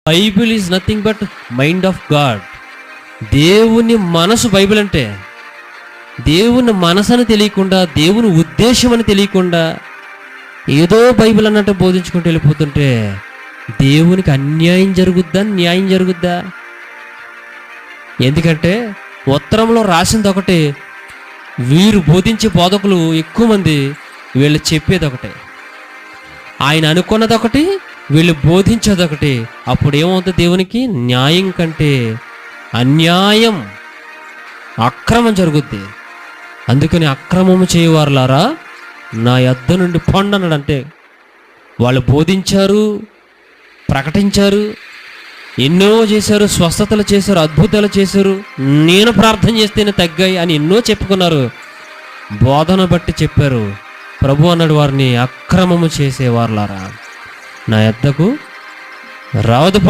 Bible is nothing but mind of God. దేవుని మనసు Bible అంటే. దేవుని మనసుని తెలియకుండా, దేవుని ఉద్దేశం అని తెలియకుండా ఏదో బైబిల్ అన్నట్టు బోధించుకుంటూ వెళ్ళిపోతుంటే దేవునికి అన్యాయం జరుగుద్దా, న్యాయం జరుగుద్దా? ఎందుకంటే ఉత్తరంలో రాసింది ఒకటి, వీరు బోధించే బోధకులు ఎక్కువ మంది వీళ్ళు చెప్పేది ఒకటే, ఆయన అనుకున్నది ఒకటి, వీళ్ళు బోధించేది ఒకటి. అప్పుడు ఏమవుతుంది? దేవునికి న్యాయం కంటే అన్యాయం, అక్రమం జరుగుద్ది. అందుకని అక్రమము చేయవారులారా నా యొద్ద నుండి పొండి అన్నాడంటే. వాళ్ళు బోధించారు, ప్రకటించారు, ఎన్నో చేశారు, స్వస్థతలు చేశారు, అద్భుతాలు చేశారు, నేను ప్రార్థన చేస్తేనే తగ్గాయి అని ఎన్నో చెప్పుకున్నారు. బోధన బట్టి చెప్పారు. ప్రభు అన్నాడు, వారిని అక్రమము చేసేవారులారా నా యొద్దకు రావద్దు.